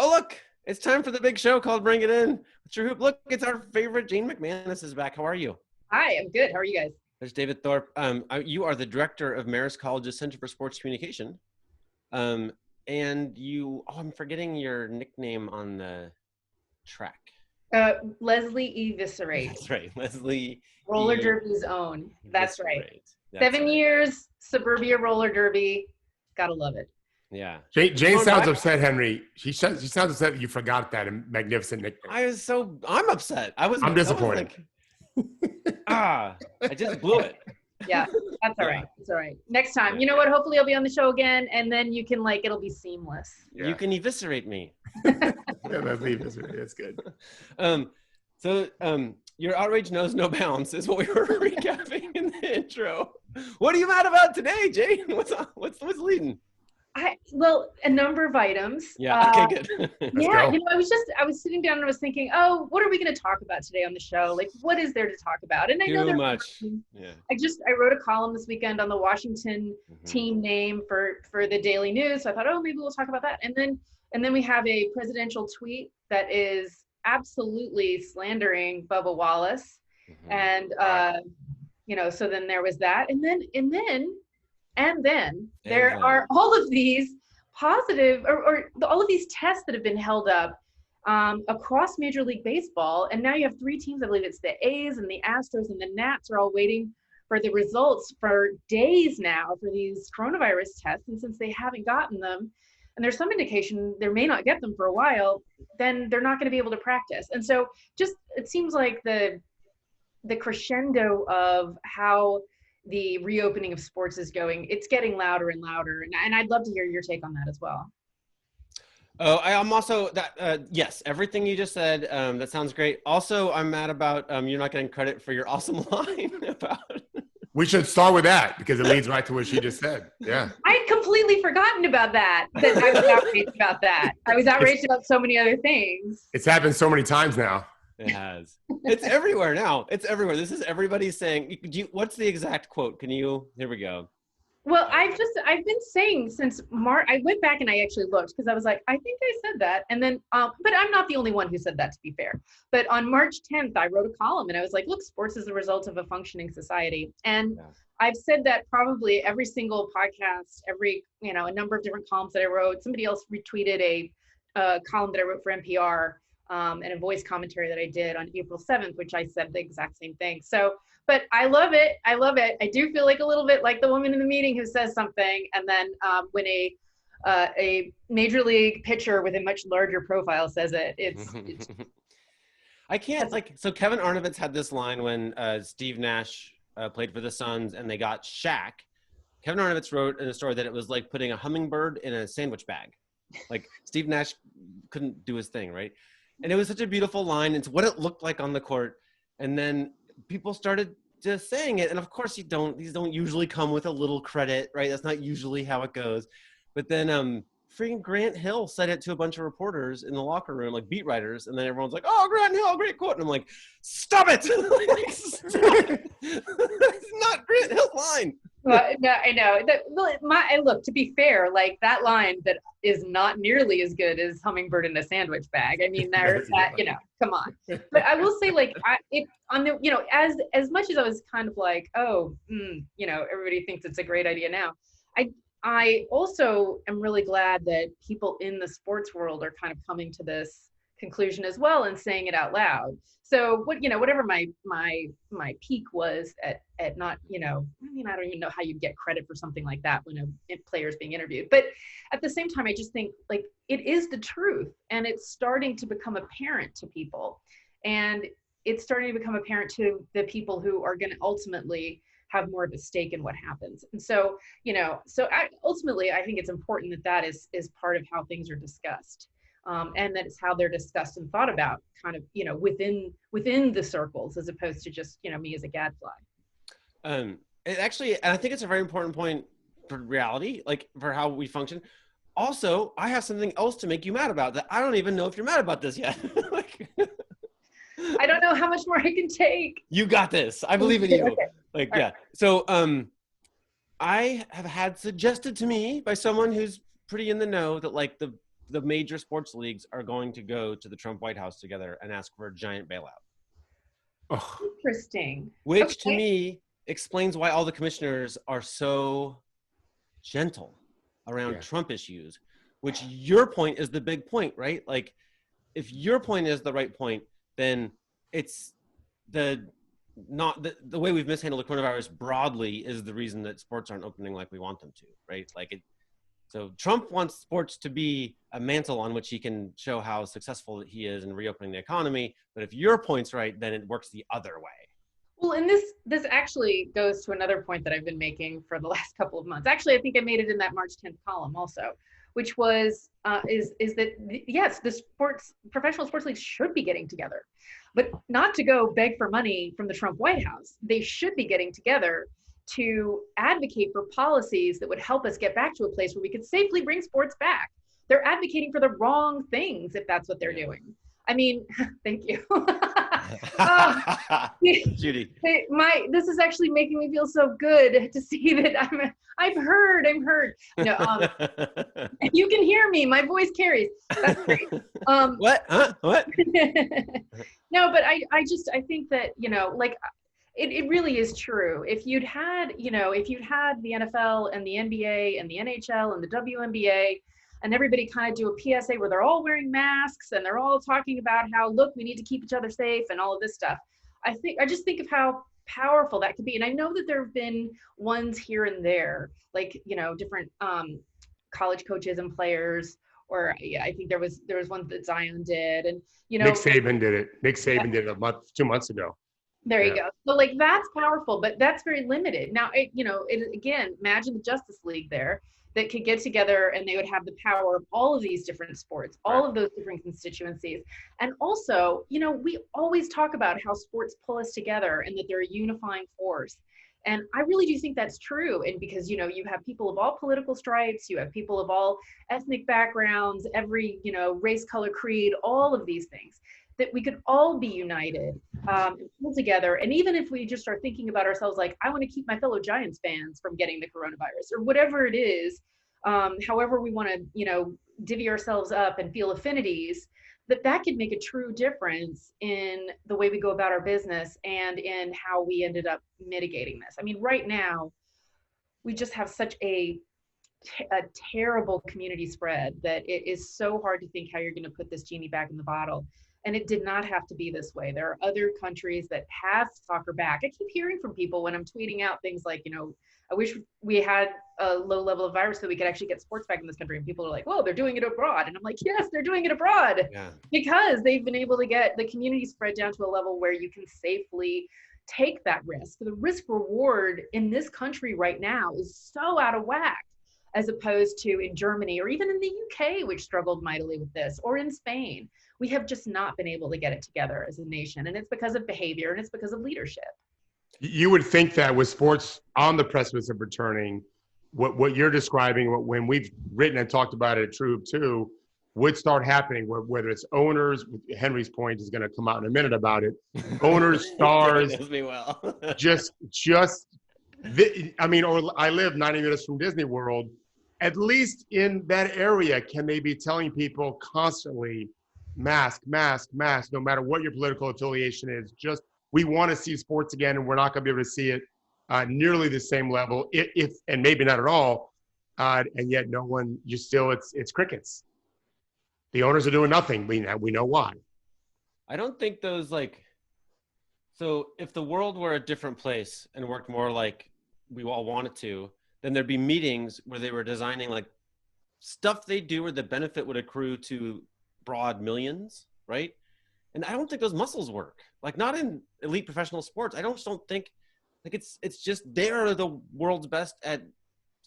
Oh, look, it's time for the big show called Bring It In. What's your hoop? Look, it's our favorite. Jane McManus is back. How are you? Hi, I'm good. How are you guys? There's David Thorpe. You are the director of Marist College's Center for Sports Communication. And I'm forgetting your nickname on the track. Lesley E. Visserate. That's right, Lesley Roller E. derby's own. That's right. That's 7 right. years, suburbia roller derby. Gotta love it. Yeah. Jane sounds upset, Henry. She sounds upset that you forgot that magnificent nickname. I'm upset. I'm disappointed. I just blew it. Yeah, that's all right. It's all right. Next time. You know what? Hopefully I'll be on the show again, and then you can it'll be seamless. Yeah. You can eviscerate me. Yeah, that's eviscerate. That's good. Your outrage knows no bounds is what we were recapping in the intro. What are you mad about today, Jane? What's leading? A number of items. Yeah. Okay, good. Yeah, I was sitting down and I was thinking, oh, what are we going to talk about today on the show? Like, what is there to talk about? And I know too much. Yeah. I wrote a column this weekend on the Washington team name for the Daily News. So I thought, oh, maybe we'll talk about that. And then we have a presidential tweet that is absolutely slandering Bubba Wallace, and so then there was that, and then there are all of these positive or all of these tests that have been held up across Major League Baseball. And now you have three teams. I believe it's the A's and the Astros and the Nats are all waiting for the results for days now for these coronavirus tests. And since they haven't gotten them, and there's some indication they may not get them for a while, then they're not going to be able to practice. And so it seems like the crescendo of how the reopening of sports is going, it's getting louder and louder. And I'd love to hear your take on that as well. Oh, I'm also yes, everything you just said, that sounds great. Also, I'm mad about you're not getting credit for your awesome line about. We should start with that because it leads right to what she just said. Yeah. I'd completely forgotten about that. I was outraged about that. I was outraged about so many other things. It's happened so many times now. It has. It's everywhere now. It's everywhere. This is everybody saying, what's the exact quote? Here we go. Well, I've been saying since March, I went back and I actually looked because I was like, I think I said that. And then, but I'm not the only one who said that, to be fair. But on March 10th, I wrote a column and I was like, look, sports is the result of a functioning society. And I've said that probably every single podcast, a number of different columns that I wrote. Somebody else retweeted a column that I wrote for NPR. And a voice commentary that I did on April 7th, which I said the exact same thing. So, but I love it. I love it. I do feel like a little bit like the woman in the meeting who says something, and then when a major league pitcher with a much larger profile says it, it's I can't so Kevin Arnovitz had this line when Steve Nash played for the Suns and they got Shaq. Kevin Arnovitz wrote in a story that it was like putting a hummingbird in a sandwich bag. Like Steve Nash couldn't do his thing, right? And it was such a beautiful line. It's what it looked like on the court. And then people started just saying it. And of course these don't usually come with a little credit, right? That's not usually how it goes. But then freaking Grant Hill said it to a bunch of reporters in the locker room, like beat writers. And then everyone's like, oh, Grant Hill, great quote. And I'm like, stop it. Stop it. It's not Grant Hill's line. Well, no, I know. Look, to be fair, like that line that is not nearly as good as hummingbird in a sandwich bag. I mean, there's that, come on. But I will say, like, as much as I was kind of like, everybody thinks it's a great idea now. I also am really glad that people in the sports world are kind of coming to this conclusion as well and saying it out loud. So whatever my peak was at not, I don't even know how you get credit for something like that when a player is being interviewed. But at the same time, I just think like it is the truth, and it's starting to become apparent to people, and it's starting to become apparent to the people who are going to ultimately have more of a stake in what happens. And so, ultimately, I think it's important that is part of how things are discussed. And that it's how they're discussed and thought about kind of, within the circles, as opposed to just, me as a gadfly. And I think it's a very important point for reality, like for how we function. Also, I have something else to make you mad about that I don't even know if you're mad about this yet. I don't know how much more I can take. You got this. I believe in you. Okay. Yeah. So I have had suggested to me by someone who's pretty in the know that like the the major sports leagues are going to go to the Trump White House together and ask for a giant bailout. Oh, Interesting. Which to me explains why all the commissioners are so gentle around Trump issues, which your point is the big point, right? Like, if your point is the right point, then it's the way we've mishandled the coronavirus broadly is the reason that sports aren't opening like we want them to, right? So Trump wants sports to be a mantle on which he can show how successful he is in reopening the economy. But if your point's right, then it works the other way. Well, and this actually goes to another point that I've been making for the last couple of months. Actually, I think I made it in that March 10th column also, which was is that yes, the professional sports leagues should be getting together, but not to go beg for money from the Trump White House. They should be getting together to advocate for policies that would help us get back to a place where we could safely bring sports back. They're advocating for the wrong things if that's what they're doing. I mean, thank you. Judy, this is actually making me feel so good to see that I'm heard. No, you can hear me. My voice carries. That's great. What? Huh? What? No, but I think that, like, it really is true. If you'd had the NFL and the NBA and the NHL and the WNBA and everybody kind of do a PSA where they're all wearing masks and they're all talking about how, look, we need to keep each other safe and all of this stuff. I just think of how powerful that could be. And I know that there have been ones here and there, like, different college coaches and players, or I think there was one that Zion did, and Nick Saban did it. Nick Saban did it 2 months ago. There you go. So like, that's powerful, but that's very limited. Now, again, imagine the Justice League there that could get together and they would have the power of all of these different sports, all of those different constituencies. And also, we always talk about how sports pull us together and that they're a unifying force. And I really do think that's true. And because, you have people of all political stripes, you have people of all ethnic backgrounds, every, race, color, creed, all of these things, that we could all be united and pull together. And even if we just are thinking about ourselves like, I want to keep my fellow Giants fans from getting the coronavirus, or whatever it is, however we want to, divvy ourselves up and feel affinities, that could make a true difference in the way we go about our business and in how we ended up mitigating this. I mean, right now, we just have such a terrible community spread that it is so hard to think how you're going to put this genie back in the bottle. And it did not have to be this way. There are other countries that have soccer back. I keep hearing from people when I'm tweeting out things like, I wish we had a low level of virus so we could actually get sports back in this country. And people are like, well, they're doing it abroad. And I'm like, yes, they're doing it abroad because they've been able to get the community spread down to a level where you can safely take that risk. The risk reward in this country right now is so out of whack, as opposed to in Germany or even in the UK, which struggled mightily with this, or in Spain. We have just not been able to get it together as a nation. And it's because of behavior and it's because of leadership. You would think that with sports on the precipice of returning, what you're describing, when we've written and talked about it at True too, would start happening, whether it's owners, Henry's point is going to come out in a minute about it, owners, stars, I live 90 minutes from Disney World. At least in that area, can they be telling people constantly, mask, mask, mask, no matter what your political affiliation is, just, we want to see sports again, and we're not going to be able to see it nearly the same level, if and maybe not at all, and yet no one, it's crickets. The owners are doing nothing. We know why. I don't think those so if the world were a different place and worked more like we all want it to, then there'd be meetings where they were designing stuff they do where the benefit would accrue to broad millions, right? And I don't think those muscles work. Not in elite professional sports. I don't think it's just they're the world's best at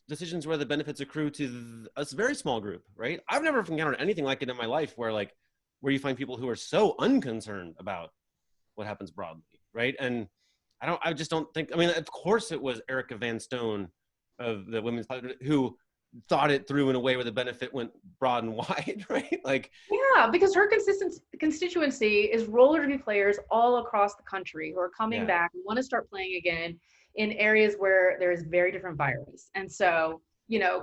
decisions where the benefits accrue to a very small group, right? I've never encountered anything like it in my life where you find people who are so unconcerned about what happens broadly, right? And I just don't think, of course it was Erica Van Stone of the women's who thought it through in a way where the benefit went broad and wide, right? Yeah, because her constituency is roller derby players all across the country who are coming back and want to start playing again in areas where there is very different virus. And so,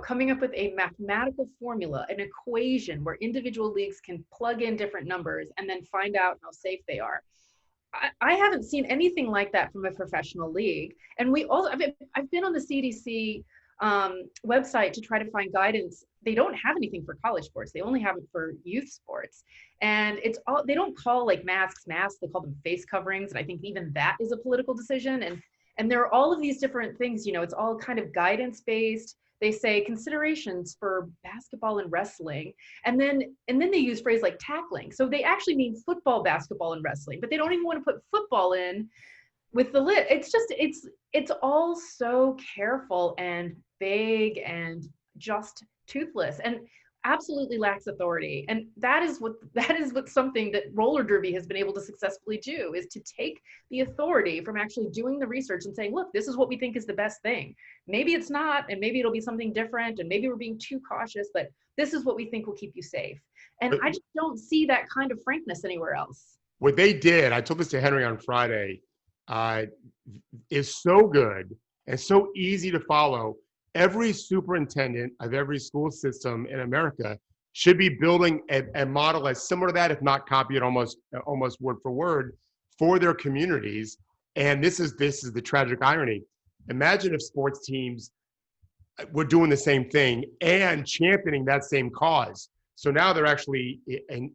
coming up with a mathematical formula, an equation where individual leagues can plug in different numbers and then find out how safe they are. I haven't seen anything like that from a professional league. And I've been on the CDC website to try to find guidance. They don't have anything for college sports. They only have it for youth sports. And they don't call like masks, they call them face coverings. And I think even that is a political decision. And there are all of these different things, it's all kind of guidance based. They say considerations for basketball and wrestling. And then they use phrase like tackling. So they actually mean football, basketball, and wrestling, but they don't even want to put football in with the lit. It's just, it's all so careful and vague and just toothless and absolutely lacks authority. And that is what something that roller derby has been able to successfully do, is to take the authority from actually doing the research and saying, look, this is what we think is the best thing. Maybe it's not, and maybe it'll be something different, and maybe we're being too cautious, but this is what we think will keep you safe. And I just don't see that kind of frankness anywhere else. What they did, I told this to Henry on Friday, is so good and so easy to follow. Every superintendent of every school system in America should be building a model as similar to that, if not copy it almost word for word, for their communities. And this is the tragic irony. Imagine if sports teams were doing the same thing and championing that same cause. So now they're actually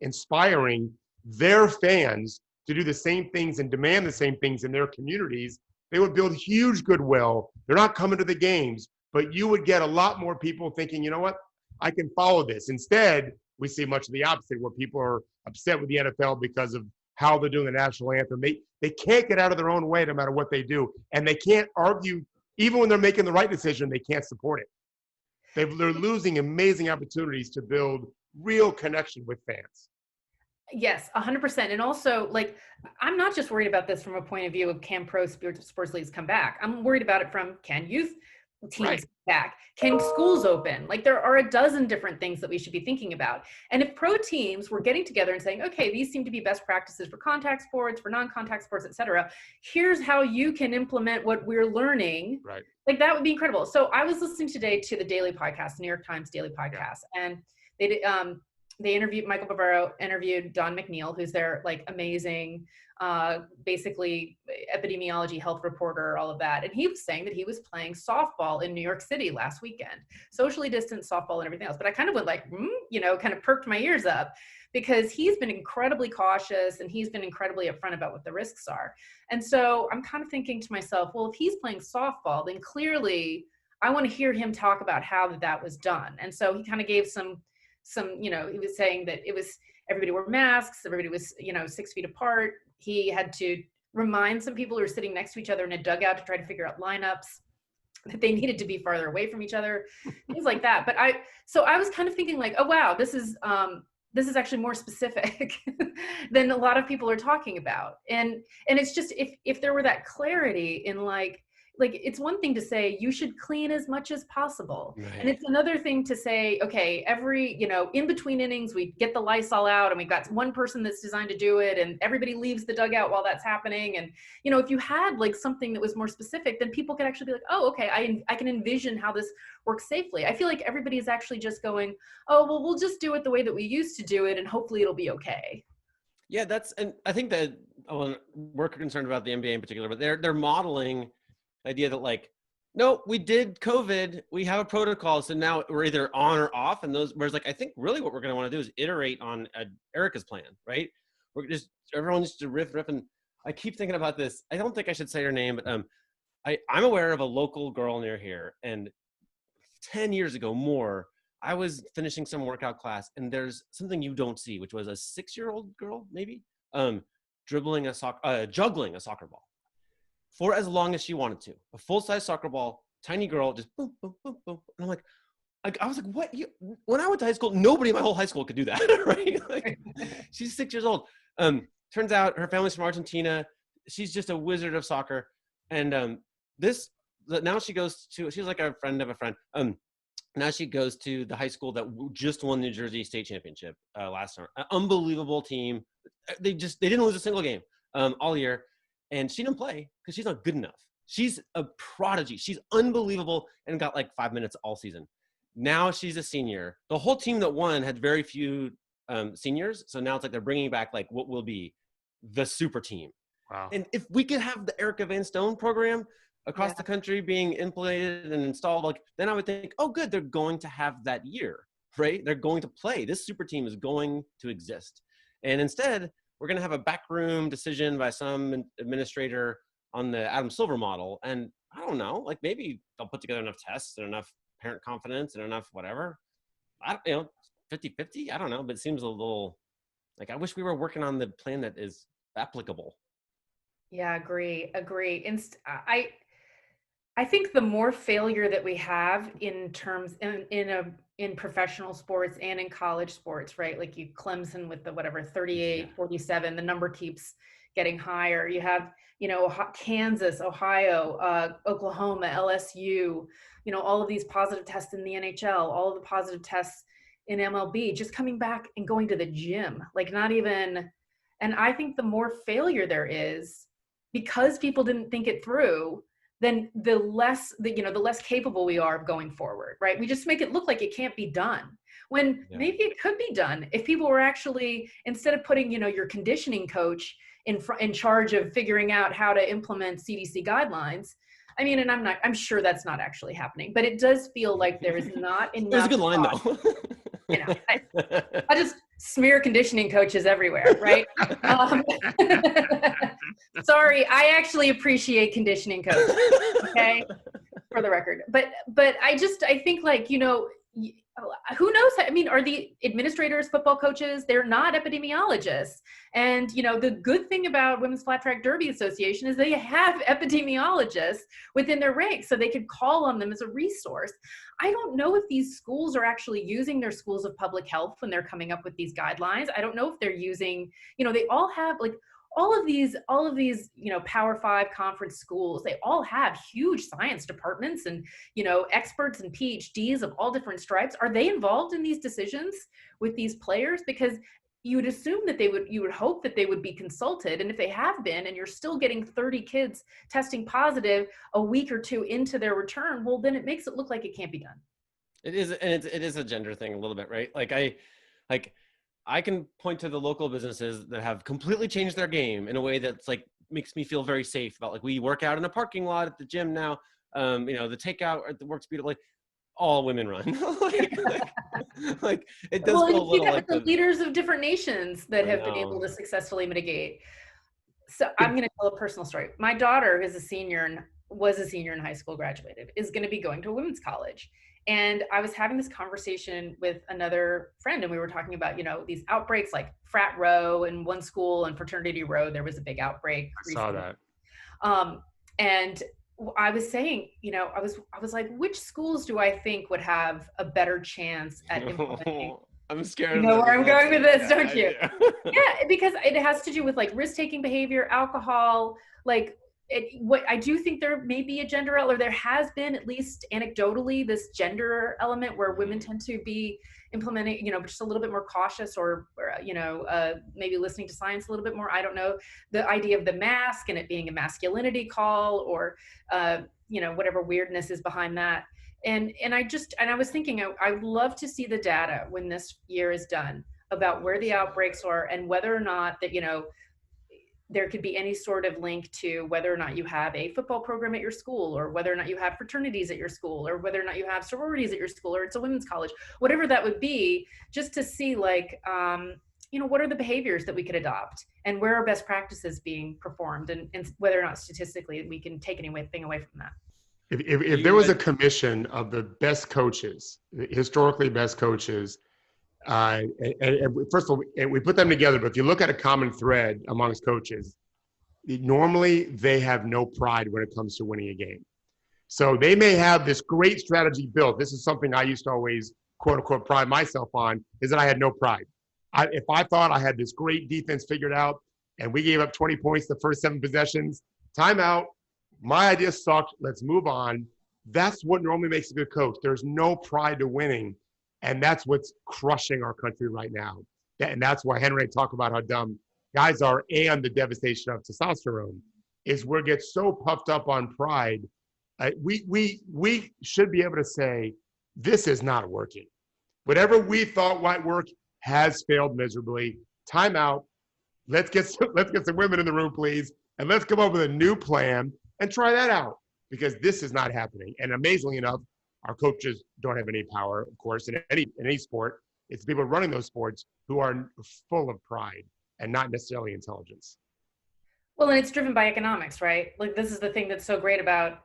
inspiring their fans to do the same things and demand the same things in their communities. They would build huge goodwill. They're not coming to the games, but you would get a lot more people thinking, you know what, I can follow this. Instead, we see much of the opposite, where people are upset with the NFL because of how they're doing the national anthem. They can't get out of their own way no matter what they do. And they can't argue, even when they're making the right decision, they can't support it. They're losing amazing opportunities to build real connection with fans. Yes, 100%. And also, like, I'm not just worried about this from a point of view of can pro sports leagues come back. I'm worried about it from, can youth teams come back? Can schools open? Like, there are a dozen different things that we should be thinking about. And if pro teams were getting together and saying, okay, these seem to be best practices for contact sports, for non-contact sports, et cetera, here's how you can implement what we're learning. Right. Like, that would be incredible. So I was listening today to the Daily Podcast, New York Times Daily Podcast, and they interviewed, Michael Bavaro interviewed Don McNeil, who's their like amazing, basically epidemiology health reporter, all of that. And he was saying that he was playing softball in New York City last weekend, socially distanced softball and everything else. But I kind of went like, kind of perked my ears up, because he's been incredibly cautious and he's been incredibly upfront about what the risks are. And so I'm kind of thinking to myself, well, if he's playing softball, then clearly I want to hear him talk about how that was done. And so he kind of gave some, he was saying that everybody wore masks, everybody was, 6 feet apart. He had to remind some people who were sitting next to each other in a dugout to try to figure out lineups, that they needed to be farther away from each other, things like that. But I was kind of thinking like, oh, wow, this is actually more specific than a lot of people are talking about. And it's just, if there were that clarity in like it's one thing to say you should clean as much as possible. Right. And it's another thing to say, okay, every, in between innings, we get the Lysol out and we've got one person that's designed to do it and everybody leaves the dugout while that's happening. And, if you had like something that was more specific, then people could actually be like, oh, okay, I can envision how this works safely. I feel like everybody is actually just going, oh, well, we'll just do it the way that we used to do it and hopefully it'll be okay. Yeah, and I think that we're concerned about the NBA in particular, but they're modeling the idea that like, no, we did COVID, we have a protocol, so now we're either on or off. And whereas like, I think really what we're going to want to do is iterate on Erica's plan, right? Everyone needs to riff. And I keep thinking about this. I don't think I should say her name, but I'm aware of a local girl near here. And 10 years ago more, I was finishing some workout class and there's something you don't see, which was a 6-year-old girl, maybe, juggling a soccer ball for as long as she wanted to. A full-size soccer ball, tiny girl, just boom, boom, boom, boom. And I'm like, I was like, what? When I went to high school, nobody in my whole high school could do that, right? Like, she's 6 years old. Turns out her family's from Argentina. She's just a wizard of soccer. And now she's like a friend of a friend. Now she goes to the high school that just won the New Jersey State Championship last summer. An unbelievable team. They didn't lose a single game all year. And she didn't play because she's not good enough. She's a prodigy. She's unbelievable and got like 5 minutes all season. Now she's a senior. The whole team that won had very few seniors. So now it's like they're bringing back like what will be the super team. Wow. And if we could have the Erica Van Stone program across the country being implemented and installed, like, then I would think, oh, good, they're going to have that year, right? They're going to play. This super team is going to exist. And instead, we're going to have a backroom decision by some administrator on the Adam Silver model. And I don't know, like maybe they'll put together enough tests and enough parent confidence and enough whatever. 50-50, I don't know, but it seems a little like I wish we were working on the plan that is applicable. Yeah, agree. I think the more failure that we have in terms in professional sports and in college sports, right? Like you Clemson with the 38, 47, the number keeps getting higher. You have, Kansas, Ohio, Oklahoma, LSU, all of these positive tests in the NHL, all of the positive tests in MLB, just coming back and going to the gym, like not even, and I think the more failure there is because people didn't think it through, then the less capable we are of going forward, right? We just make it look like it can't be done when maybe it could be done if people were actually, instead of putting, your conditioning coach in charge of figuring out how to implement CDC guidelines. I mean, and I'm sure that's not actually happening, but it does feel like there is not enough. It was a good line though. I just smear conditioning coaches everywhere, right? Sorry, I actually appreciate conditioning coaches, okay, for the record. But I think like, who knows? I mean, are the administrators football coaches? They're not epidemiologists. And, the good thing about Women's Flat Track Derby Association is they have epidemiologists within their ranks, so they could call on them as a resource. I don't know if these schools are actually using their schools of public health when they're coming up with these guidelines. I don't know if they're using, they all have like, all of these, Power 5 conference schools, they all have huge science departments and, experts and PhDs of all different stripes. Are they involved in these decisions with these players? Because you would assume that you would hope that they would be consulted. And if they have been, and you're still getting 30 kids testing positive a week or two into their return, well, then it makes it look like it can't be done. It is, and it is a gender thing a little bit, right? I can point to the local businesses that have completely changed their game in a way that's like makes me feel very safe about, like, we work out in a parking lot at the gym now. The takeout works beautifully. All women run. like it does. Well, feel a you see little that like with the leaders of different nations that have been able to successfully mitigate. So I'm going to tell a personal story. My daughter, who's was a senior in high school, graduated, is going to be going to a women's college. And I was having this conversation with another friend, and we were talking about, these outbreaks like frat row in one school and fraternity row. There was a big outbreak. I saw that. And I was saying, I was like, which schools do I think would have a better chance at implementing? I'm scared. You know where I'm going with this, don't you? Yeah, because it has to do with like risk-taking behavior, alcohol, like what I do think there may be a gender, or there has been, at least anecdotally, this gender element where women tend to be implementing, just a little bit more cautious, or maybe listening to science a little bit more. I don't know, the idea of the mask and it being a masculinity call, or whatever weirdness is behind that. And I was thinking, I would love to see the data when this year is done about where the outbreaks are, and whether or not that, there could be any sort of link to whether or not you have a football program at your school, or whether or not you have fraternities at your school, or whether or not you have sororities at your school, or it's a women's college, whatever that would be, just to see like, what are the behaviors that we could adopt, and where are best practices being performed, and whether or not statistically we can take anything away from that. If there was a commission of the best coaches, historically best coaches, and first of all, and we put them together, but if you look at a common thread amongst coaches, normally they have no pride when it comes to winning a game. So they may have this great strategy built. This is something I used to always, quote unquote, pride myself on, is that I had no pride. If I thought I had this great defense figured out and we gave up 20 points the first 7 possessions, timeout, my idea sucked, let's move on. That's what normally makes a good coach. There's no pride to winning. And that's what's crushing our country right now. And that's why Henry talked about how dumb guys are, and the devastation of testosterone is where it gets so puffed up on pride. We should be able to say, this is not working. Whatever we thought might work has failed miserably. Time out. Let's get some women in the room, please, and let's come up with a new plan and try that out, because this is not happening. And amazingly enough, our coaches don't have any power, of course, in any sport. It's the people running those sports who are full of pride and not necessarily intelligence. Well, and it's driven by economics, right? Like, this is the thing that's so great about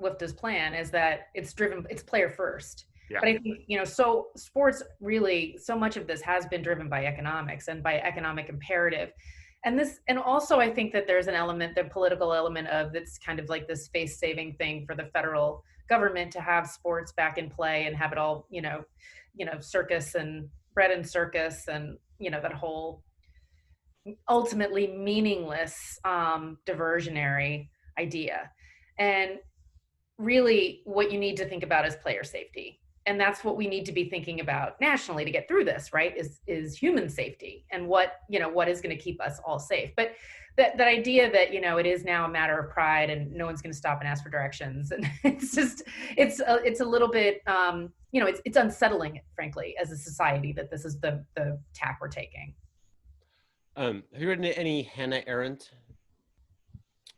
WIFDA's plan, is that it's player first. Yeah. But I think, so sports really, so much of this has been driven by economics and by economic imperative. And also I think that there's an element, the political element of it's kind of like this face-saving thing for the federal government to have sports back in play and have it all, circus and bread and circus and, that whole ultimately meaningless diversionary idea. And really what you need to think about is player safety. And that's what we need to be thinking about nationally to get through this, right? Is human safety and what is going to keep us all safe. But that idea that, it is now a matter of pride and no one's going to stop and ask for directions. And it's a little bit, it's unsettling, frankly, as a society, that this is the tack we're taking. Have you read any Hannah Arendt?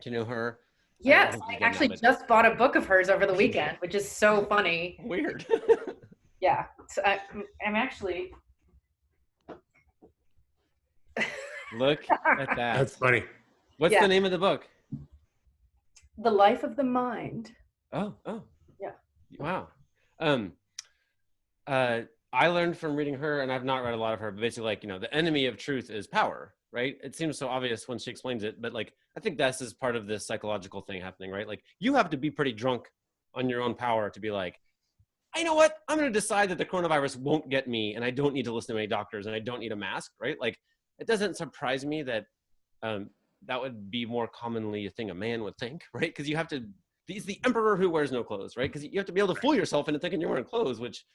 Do you know her? Yes, I actually just bought a book of hers over the weekend, which is so funny. Weird. Yeah, so I'm actually. Look at that. That's funny. What's the name of the book? The Life of the Mind. Oh. Yeah. Wow. I learned from reading her, and I've not read a lot of her, but basically, the enemy of truth is power, right? It seems so obvious when she explains it, but I think this is part of this psychological thing happening, right? You have to be pretty drunk on your own power to be like, you know what? I'm going to decide that the coronavirus won't get me, and I don't need to listen to any doctors, and I don't need a mask, right? It doesn't surprise me that that would be more commonly a thing a man would think, right? Because you have to, he's the emperor who wears no clothes, right? Because you have to be able to fool yourself into thinking you're wearing clothes, which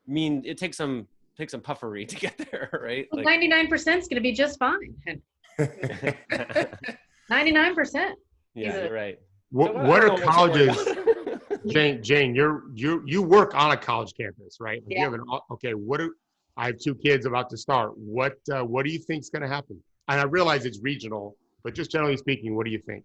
mean it takes some puffery to get there, right? 99% is going to be just fine. 99%. Yeah, you're right. What are colleges? Jane, you work on a college campus, right? Yeah. I have 2 kids about to start. What do you think is going to happen? And I realize it's regional, but just generally speaking, what do you think?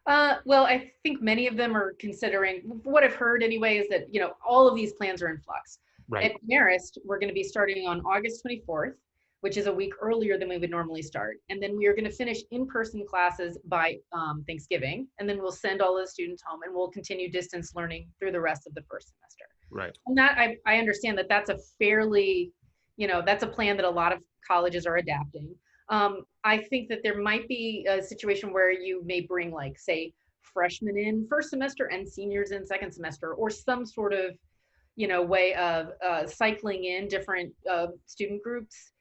Well, I think many of them are considering, what I've heard anyway, is that, all of these plans are in flux. Right. At Marist, we're going to be starting on August 24th, which is a week earlier than we would normally start. And then we are going to finish in-person classes by Thanksgiving. And then we'll send all the students home, and we'll continue distance learning through the rest of the first semester. Right. And that, I understand that that's a fairly, that's a plan that a lot of colleges are adapting. I think that there might be a situation where you may bring, say, freshmen in first semester and seniors in second semester, or some sort of, way of cycling in different student groups.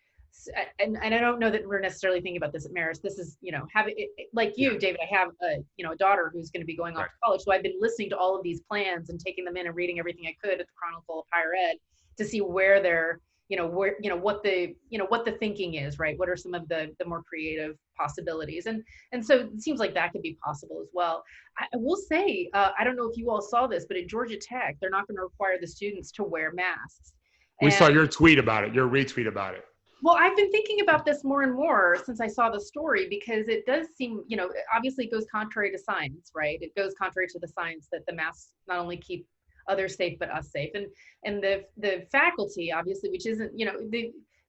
And I don't know that we're necessarily thinking about this at Marist. This is, having like you, David, I have a daughter who's going to be going off to college. So I've been listening to all of these plans and taking them in and reading everything I could at the Chronicle of Higher Ed to see where they're, what the thinking is, right? What are some of the more creative possibilities? And so it seems like that could be possible as well. I will say, I don't know if you all saw this, but at Georgia Tech, they're not going to require the students to wear masks. We saw your tweet about it, your retweet about it. Well, I've been thinking about this more and more since I saw the story, because it does seem, obviously it goes contrary to science, right? It goes contrary to the science that the masks not only keep others safe, but us safe. And the faculty, obviously, which isn't,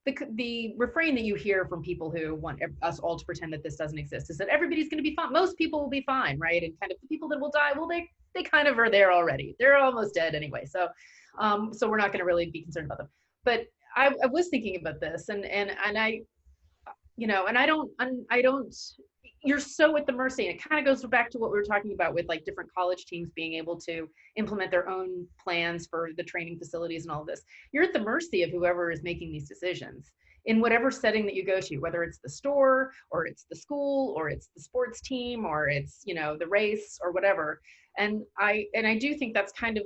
the refrain that you hear from people who want us all to pretend that this doesn't exist is that everybody's going to be fine. Most people will be fine, right? And kind of the people that will die, well, they kind of are there already. They're almost dead anyway. So we're not going to really be concerned about them. But I was thinking about this, and I, and I don't, you're so at the mercy, and it kind of goes back to what we were talking about with different college teams being able to implement their own plans for the training facilities and all of this. You're at the mercy of whoever is making these decisions in whatever setting that you go to, whether it's the store or it's the school or it's the sports team or it's, the race or whatever. And I do think that's kind of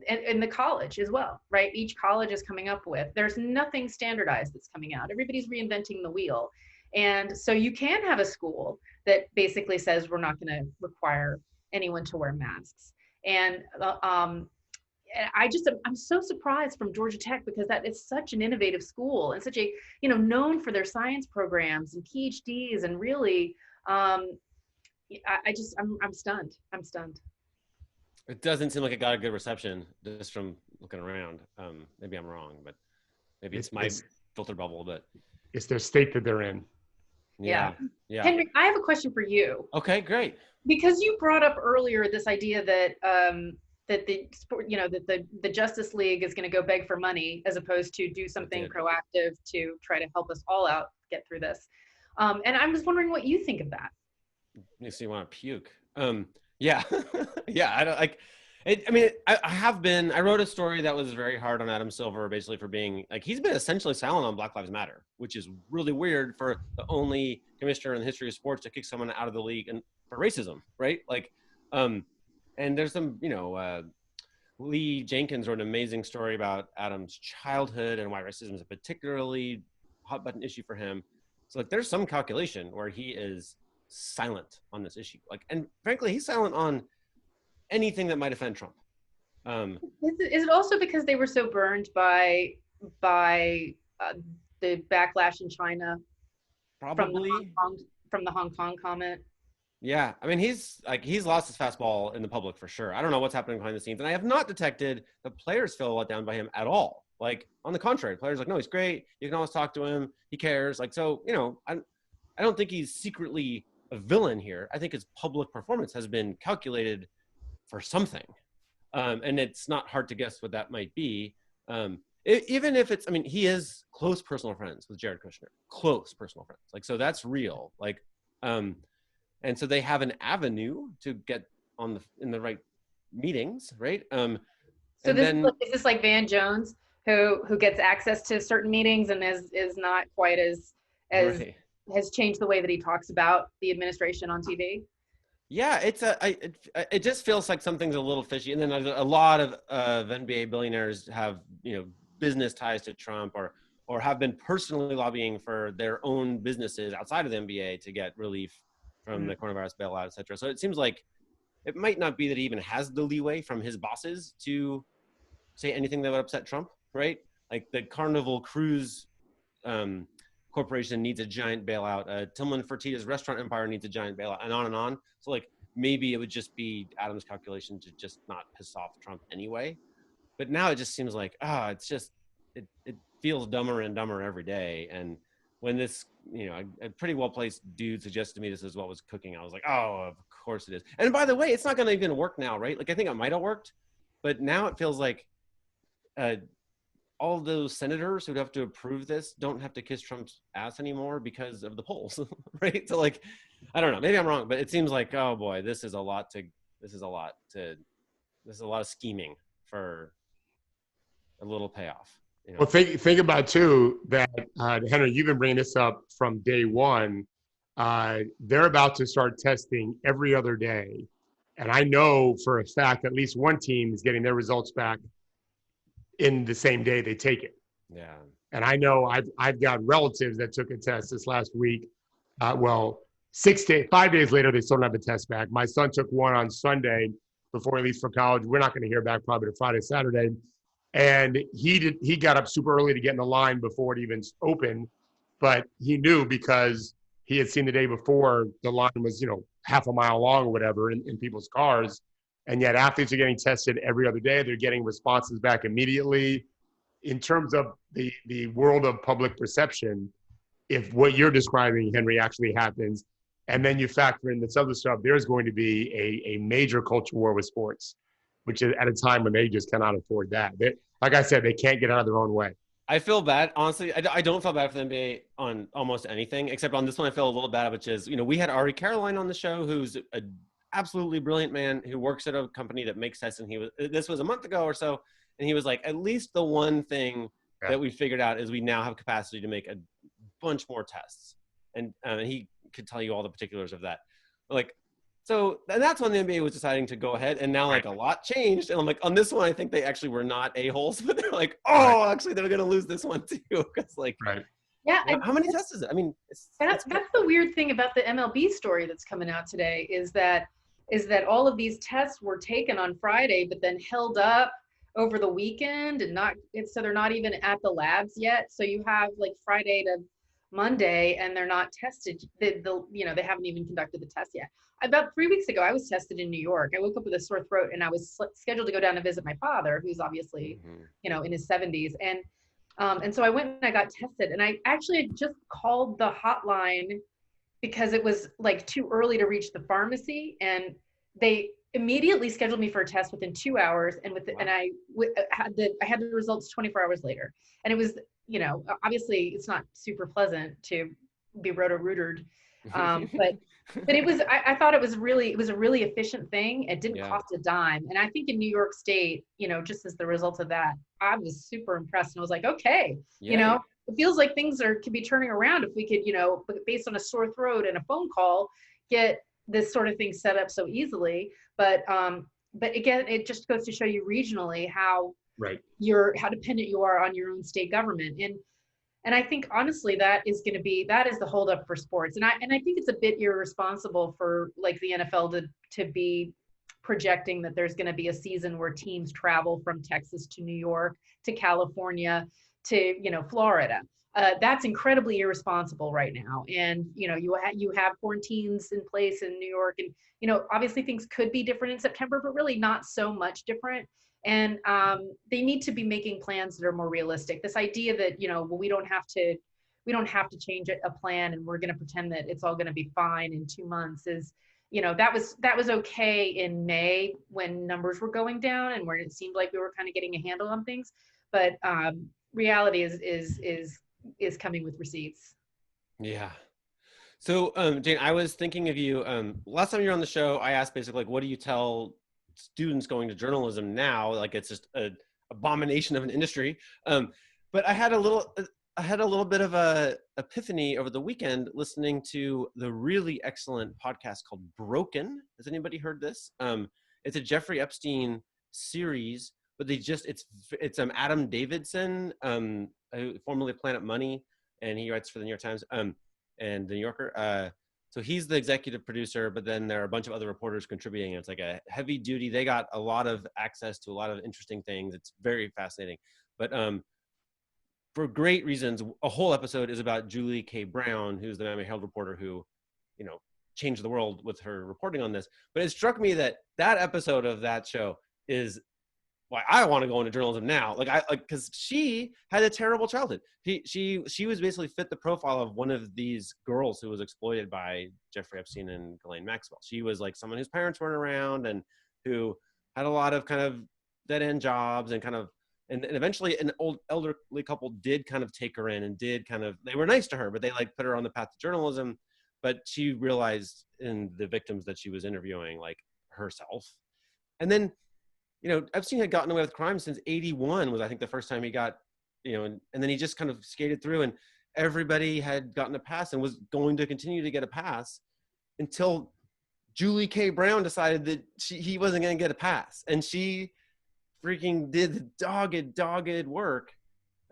and the college as well, right? Each college is coming up with, there's nothing standardized that's coming out. Everybody's reinventing the wheel. And so you can have a school that basically says we're not going to require anyone to wear masks. And I'm so surprised from Georgia Tech, because that is such an innovative school and such a, known for their science programs and PhDs, and really, I'm stunned. I'm stunned. It doesn't seem like it got a good reception just from looking around. Maybe I'm wrong, but maybe it's my filter bubble. But it's their state that they're in. Yeah. Henry, I have a question for you. Okay, great. Because you brought up earlier this idea that that the sport, that the Justice League is going to go beg for money as opposed to do something proactive to try to help us all out get through this. And I was wondering what you think of that. Makes me want to puke. Yeah, yeah. I don't like. I wrote a story that was very hard on Adam Silver, basically for being like, he's been essentially silent on Black Lives Matter, which is really weird for the only commissioner in the history of sports to kick someone out of the league and for racism, right? Like, and there's some, Lee Jenkins wrote an amazing story about Adam's childhood and why racism is a particularly hot button issue for him. So like, there's some calculation where he is silent on this issue. Like, and frankly, he's silent on anything that might offend Trump. Is it also because they were so burned by the backlash in China? Probably from the Hong Kong comment. Yeah, I mean, he's lost his fastball in the public for sure. I don't know what's happening behind the scenes, and I have not detected the players feel let down by him at all. Like, on the contrary, players are like, no, he's great. You can always talk to him. He cares. Like, so, I don't think he's secretly a villain here. I think his public performance has been calculated for something, and it's not hard to guess what that might be. Even if it's, he is close personal friends with Jared Kushner, close personal friends. Like, so that's real. Like, and so they have an avenue to get in the right meetings, right? So is this like Van Jones, who gets access to certain meetings and is not quite as right. has changed the way that he talks about the administration on TV? Yeah, it just feels like something's a little fishy. And then a lot of NBA billionaires have business ties to Trump or have been personally lobbying for their own businesses outside of the NBA to get relief from the coronavirus bailout, et cetera. So it seems like it might not be that he even has the leeway from his bosses to say anything that would upset Trump, right? Like the Carnival Cruise Corporation needs a giant bailout. Tillman Fertitta's restaurant empire needs a giant bailout, and on and on. So like maybe it would just be Adam's calculation to just not piss off Trump anyway. But now it just seems like, it's just, it feels dumber and dumber every day. And when this, a pretty well-placed dude suggested to me this is what was cooking, I was like, oh, of course it is. And by the way, it's not going to even work now, right? Like, I think it might have worked, but now it feels like all those senators who'd have to approve this don't have to kiss Trump's ass anymore because of the polls, right? So like, I don't know, maybe I'm wrong, but it seems like, oh boy, this is a lot of scheming for a little payoff. Well, think about too that Henry, you've been bringing this up from day one. They're about to start testing every other day, and I know for a fact at least one team is getting their results back in the same day they take it. Yeah. And I know I've got relatives that took a test this last week. 5 days later, they still don't have a test back. My son took one on Sunday before he leaves for college. We're not going to hear back probably to Friday, Saturday. And he got up super early to get in the line before it even opened, but he knew because he had seen the day before the line was, half a mile long or whatever in people's cars. And yet athletes are getting tested every other day. They're getting responses back immediately. In terms of the world of public perception, if what you're describing, Henry, actually happens, and then you factor in this other stuff, there's going to be a major culture war with sports, which is at a time when they just cannot afford that. Like I said, they can't get out of their own way. I feel bad, honestly. I don't feel bad for the NBA on almost anything, except on this one I feel a little bad, which is, we had Ari Caroline on the show, who's a absolutely brilliant man who works at a company that makes tests, and this was a month ago or so, and he was like, at least the one thing that we figured out is we now have capacity to make a bunch more tests, and he could tell you all the particulars of that. And that's when the NBA was deciding to go ahead, and now a lot changed, and I'm like, on this one I think they actually were not a-holes, but they're like, actually they're gonna lose this one too, because yeah, how many tests is it? That's the weird thing about the MLB story that's coming out today is that all of these tests were taken on Friday, but then held up over the weekend so they're not even at the labs yet. So you have like Friday to Monday and they're not tested. They haven't even conducted the test yet. About 3 weeks ago, I was tested in New York. I woke up with a sore throat and I was scheduled to go down to visit my father, who's obviously, in his 70s. And so I went and I got tested, and I actually had just called the hotline because it was like too early to reach the pharmacy, and they immediately scheduled me for a test within 2 hours, and I had the results 24 hours later. And it was, obviously it's not super pleasant to be roto-rootered, but it was, I thought it was a really efficient thing. It didn't cost a dime. And I think in New York State, just as the result of that, I was super impressed, and I was like, okay, it feels like things can be turning around if we could, based on a sore throat and a phone call, get this sort of thing set up so easily. But again, it just goes to show you regionally how dependent you are on your own state government. And I think honestly that is the holdup for sports. And I think it's a bit irresponsible for like the NFL to be projecting that there's going to be a season where teams travel from Texas to New York to California to Florida. That's incredibly irresponsible right now. And you have quarantines in place in New York, and obviously things could be different in September, but really not so much different. And they need to be making plans that are more realistic. This idea that we don't have to change a plan and we're going to pretend that it's all going to be fine in 2 months is, that was okay in May when numbers were going down and where it seemed like we were kind of getting a handle on things. But reality is coming with receipts. Yeah. So Jane, I was thinking of you. Last time you were on the show, I asked basically like, what do you tell students going to journalism now? Like it's just an abomination of an industry. But I had a little bit of a epiphany over the weekend listening to the really excellent podcast called Broken. Has anybody heard this? It's a Jeffrey Epstein series, but it's Adam Davidson, formerly Planet Money, and he writes for the New York Times and the New Yorker. So he's the executive producer, but then there are a bunch of other reporters contributing. It's like a heavy duty. They got a lot of access to a lot of interesting things. It's very fascinating. But for great reasons, a whole episode is about Julie K. Brown, who's the Miami Herald reporter who, changed the world with her reporting on this. But it struck me that episode of that show is why I want to go into journalism now. Because she had a terrible childhood. She was basically fit the profile of one of these girls who was exploited by Jeffrey Epstein and Ghislaine Maxwell. She was like someone whose parents weren't around and who had a lot of kind of dead end jobs and kind of, and eventually an old elderly couple did kind of take her in and they were nice to her, but they like put her on the path to journalism. But she realized in the victims that she was interviewing like herself. And then, Epstein had gotten away with crime since 1981 was, I think, the first time he got, and then he just kind of skated through, and everybody had gotten a pass and was going to continue to get a pass until Julie K. Brown decided that he wasn't going to get a pass. And she freaking did the dogged work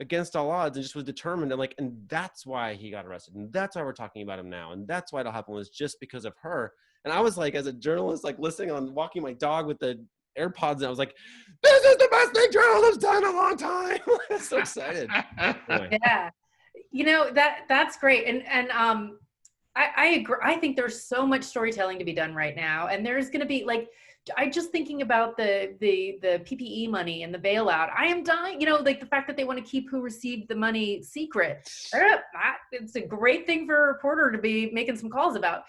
against all odds and just was determined. And that's why he got arrested. And that's why we're talking about him now. And that's why it'll happen, was just because of her. And I was like, as a journalist, like listening on walking my dog with the AirPods, and I was like, this is the best thing journalism's done in a long time. I'm so excited. Anyway. Yeah. That's great. And I agree. I think there's so much storytelling to be done right now. And there's going to be I just thinking about the PPE money and the bailout. I am dying, like the fact that they want to keep who received the money secret. It's a great thing for a reporter to be making some calls about.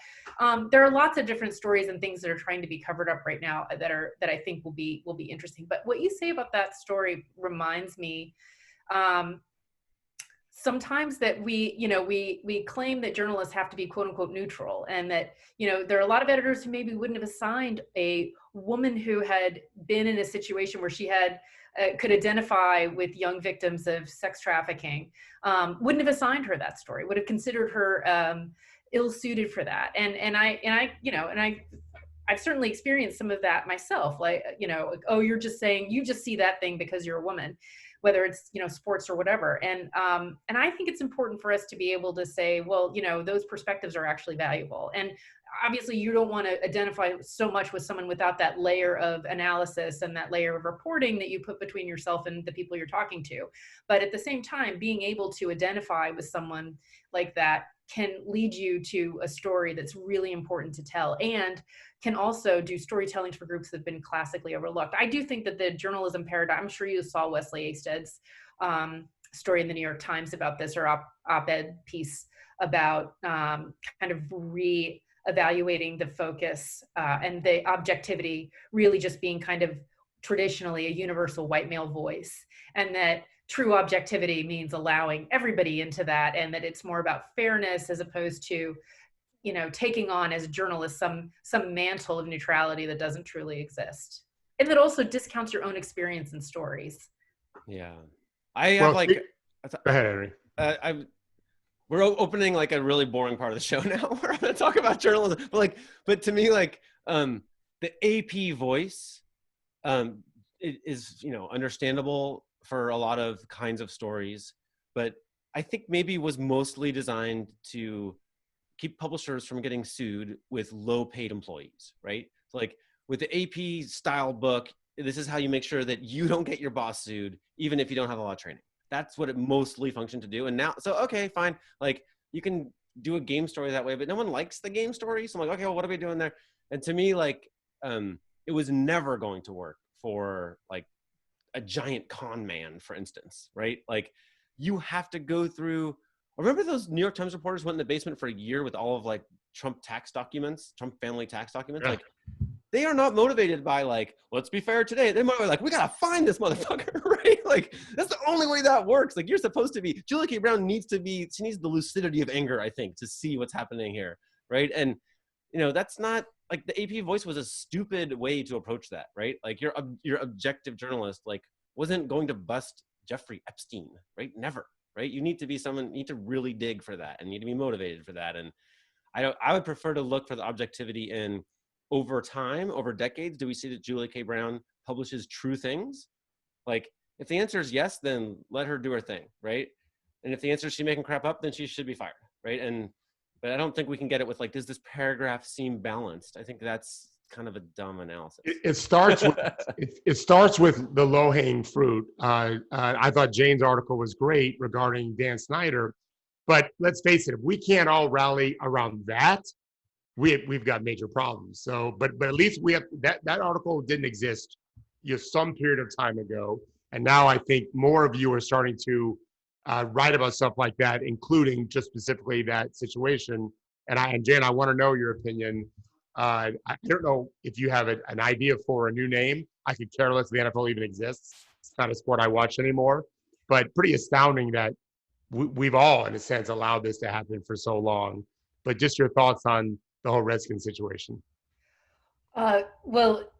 There are lots of different stories and things that are trying to be covered up right now that I think will be interesting. But what you say about that story reminds me, sometimes that we claim that journalists have to be quote unquote neutral, and that, there are a lot of editors who maybe wouldn't have assigned a woman who had been in a situation where she had could identify with young victims of sex trafficking, wouldn't have assigned her that story, would have considered her ill-suited for that. And I've certainly experienced some of that myself. Oh, you're just saying, you just see that thing because you're a woman. whether it's, sports or whatever. And I think it's important for us to be able to say, well, those perspectives are actually valuable. And obviously you don't want to identify so much with someone without that layer of analysis and that layer of reporting that you put between yourself and the people you're talking to. But at the same time, being able to identify with someone like that can lead you to a story that's really important to tell, and can also do storytelling for groups that have been classically overlooked. I do think that the journalism paradigm, I'm sure you saw Lesley E. Story in the New York Times about this, or op-ed piece about kind of re-evaluating the focus and the objectivity really just being kind of traditionally a universal white male voice, and that true objectivity means allowing everybody into that, and that it's more about fairness as opposed to, taking on as a journalist some mantle of neutrality that doesn't truly exist, and that also discounts your own experience and stories. Yeah, I have go ahead, Henry. We're opening like a really boring part of the show now. We're going to talk about journalism, but to me, like the AP voice is understandable for a lot of kinds of stories, but I think maybe was mostly designed to keep publishers from getting sued with low paid employees, right? So like with the AP style book, this is how you make sure that you don't get your boss sued, even if you don't have a lot of training. That's what it mostly functioned to do. And now, so, okay, fine. Like you can do a game story that way, but no one likes the game story. So I'm like, okay, well, what are we doing there? And to me, like, it was never going to work for like a giant con man, for instance, right? Like you have to go through, remember those New York Times reporters went in the basement for a year with all of like Trump tax documents, Trump family tax documents? Yeah. Like they are not motivated by like, let's be fair today. They're more like, we got to find this motherfucker, right? Like that's the only way that works. Like you're supposed to be, Julia K. Brown needs the lucidity of anger, I think, to see what's happening here, right? And that's not, like the AP voice was a stupid way to approach that, right? Like your objective journalist like wasn't going to bust Jeffrey Epstein, right? Never, right? You need to be someone, you need to really dig for that and you need to be motivated for that. And I would prefer to look for the objectivity in over time, over decades. Do we see that Julia K. Brown publishes true things? Like if the answer is yes, then let her do her thing, right? And if the answer is she's making crap up, then she should be fired, right? But I don't think we can get it with like, does this paragraph seem balanced? I think that's kind of a dumb analysis. It starts with the low-hanging fruit. I thought Jane's article was great regarding Dan Snyder, but let's face it, if we can't all rally around that, we've got major problems. So, but at least we have that article didn't exist some period of time ago, and now I think more of you are starting to write about stuff like that, including just specifically that situation. And Jen, I want to know your opinion. I don't know if you have an idea for a new name. I could care less if the NFL even exists. It's not a sport I watch anymore. But pretty astounding that we've all, in a sense, allowed this to happen for so long. But just your thoughts on the whole Redskins situation. Well,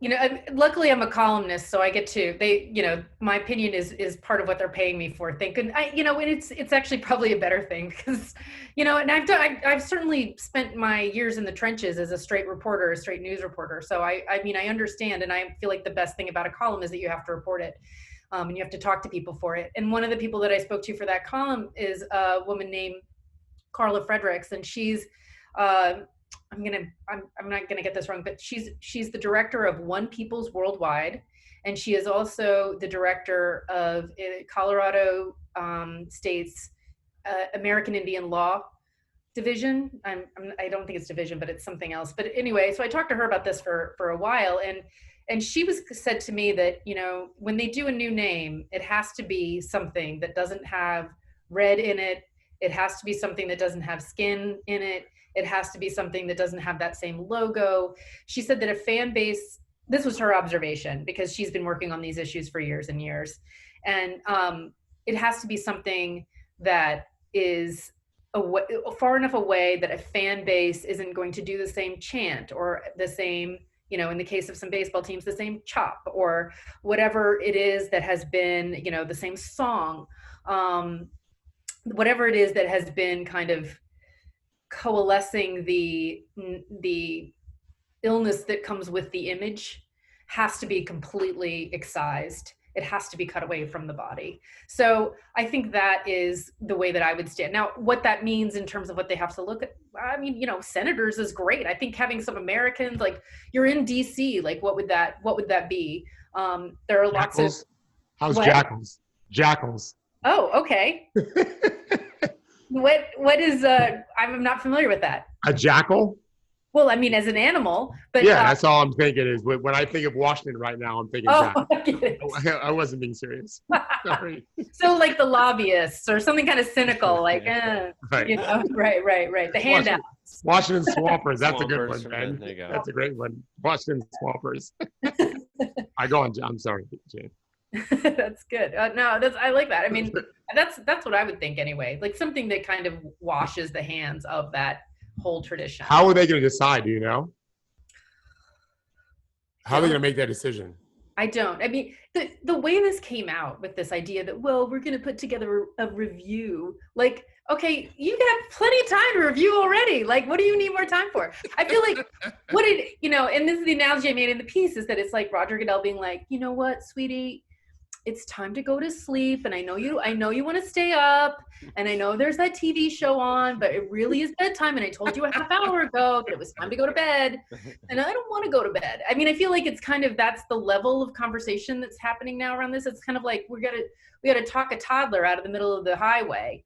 luckily I'm a columnist, so I get to, my opinion is part of what they're paying me for. And it's actually probably a better thing because, and I've certainly spent my years in the trenches as a straight news reporter. So I understand. And I feel like the best thing about a column is that you have to report it. And you have to talk to people for it. And one of the people that I spoke to for that column is a woman named Carla Fredericks, and she's, I'm not gonna get this wrong, but she's the director of One People's Worldwide, and she is also the director of Colorado State's American Indian Law Division. I don't think it's division, but it's something else. But anyway, so I talked to her about this for a while, and she said to me that when they do a new name, it has to be something that doesn't have red in it. It has to be something that doesn't have skin in it. It has to be something that doesn't have that same logo. She said that a fan base, this was her observation because she's been working on these issues for years and years. And it has to be something that is far enough away that a fan base isn't going to do the same chant or the same, in the case of some baseball teams, the same chop or whatever it is that has been, the same song, whatever it is that has been kind of coalescing the illness that comes with the image has to be completely excised It has to be cut away from the body. So I think that is the way that I would stand. Now, what that means in terms of what they have to look at, I mean, you know, senators is great. I think having some Americans, like you're in DC, like what would that be? There are lots of. How's What? jackals? Jackals. Oh, okay. What is I'm not familiar with that. A jackal? Well, I mean, as an animal, but yeah, that's all I'm thinking is when I think of Washington right now, I'm thinking jackal. I get it. I wasn't being serious. Sorry. So like the lobbyists or something kind of cynical, like, Right. you know, right. The handouts. Washington Swampers. That's a good one, Swampers, Ben. there you go. That's a great one. Washington Swampers. I go on. I'm sorry, Jane. That's good. No, I like that. I mean, that's what I would think anyway. Like something that kind of washes the hands of that whole tradition. How are they going to decide? Do you know? How are they going to make that decision? I don't. I mean, the way this came out with this idea that, well, we're going to put together a review. Like, okay, you have plenty of time to review already. Like, what do you need more time for? I feel like and this is the analogy I made in the piece, is that it's like Roger Goodell being like, you know what, sweetie, it's time to go to sleep. And I know you want to stay up. And I know there's that TV show on, but it really is bedtime. And I told you a half hour ago that it was time to go to bed. And I don't want to go to bed. I mean, I feel like it's kind of, that's the level of conversation that's happening now around this. It's kind of like, we got to talk a toddler out of the middle of the highway